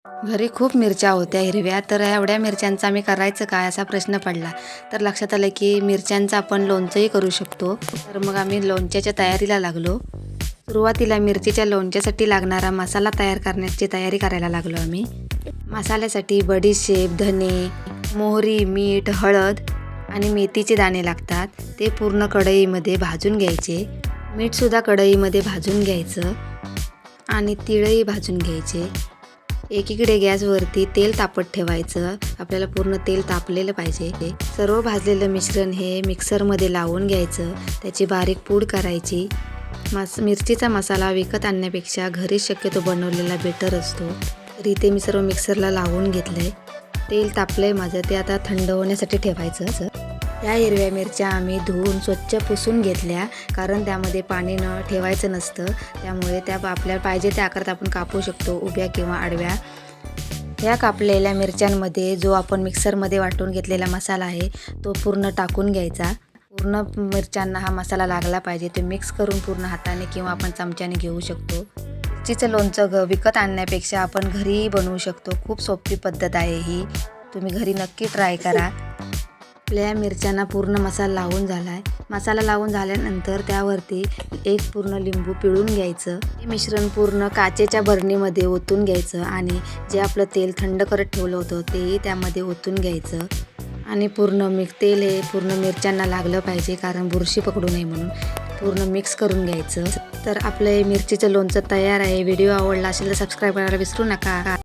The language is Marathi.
घरी खूप मिरच्या होत्या हिरव्या, तर एवढ्या मिरच्यांचा आम्ही करायचं काय असा प्रश्न पडला. तर लक्षात आलं की मिरच्यांचं आपण लोणचंही करू शकतो. तर मग आम्ही लोणच्याच्या तयारीला लागलो. सुरुवातीला मिरचीच्या लोणच्यासाठी लागणारा मसाला तयार करण्याची तयारी करायला लागलो आम्ही. मसाल्यासाठी बडीशेप, धने, मोहरी, मीठ, हळद आणि मेथीचे दाणे लागतात. ते पूर्ण कढईमध्ये भाजून घ्यायचे. मीठसुद्धा कढईमध्ये भाजून घ्यायचं आणि तिळही भाजून घ्यायचे. एकीकडे गॅसवरती तेल तापत ठेवायचं. आपल्याला पूर्ण तेल तापलेलं पाहिजे. सर्व भाजलेलं मिश्रण हे मिक्सरमध्ये लावून घ्यायचं. त्याची बारीक पूड करायची. मिरचीचा मसाला विकत आणण्यापेक्षा घरीच शक्यतो बनवलेला बेटर असतो. तर इथे मी सर्व मिक्सरला लावून घेतलंय. तेल तापलंय माझं, ते आता थंड होण्यासाठी ठेवायचं. या हिरव्या मिरच्या आम्ही धुवून स्वच्छ पुसून घेतल्या, कारण त्यामध्ये पाणी न ठेवायचं नसतं. त्यामुळे त्या आपल्याला पाहिजे त्या आकारात आपण कापू शकतो, उभ्या किंवा आडव्या. ह्या कापलेल्या मिरच्यांमध्ये जो आपण मिक्सरमध्ये वाटून घेतलेला मसाला आहे तो पूर्ण टाकून घ्यायचा. पूर्ण मिरच्यांना हा मसाला लागला पाहिजे. ते मिक्स करून पूर्ण हाताने किंवा आपण चमच्याने घेऊ शकतो. मिरचीचं लोणचं विकत आणण्यापेक्षा आपण घरीही बनवू शकतो. खूप सोपी पद्धत आहे ही. तुम्ही घरी नक्की ट्राय करा. आपल्या मिरच्यांना पूर्ण मसाला लावून झाला आहे. मसाला लावून झाल्यानंतर त्यावरती एक पूर्ण लिंबू पिळून घ्यायचं. हे मिश्रण पूर्ण काचेच्या बरणीमध्ये ओतून घ्यायचं आणि जे आपलं तेल थंड करत ठेवलं होतं तेही त्यामध्ये ओतून घ्यायचं आणि पूर्ण तेल हे पूर्ण मिरच्यांना लागलं पाहिजे, कारण बुरशी पकडू नये म्हणून पूर्ण मिक्स करून घ्यायचं. तर आपलं हे मिरचीचं लोणचं तयार आहे. व्हिडिओ आवडला असेल तर सबस्क्राईब करायला विसरू नका.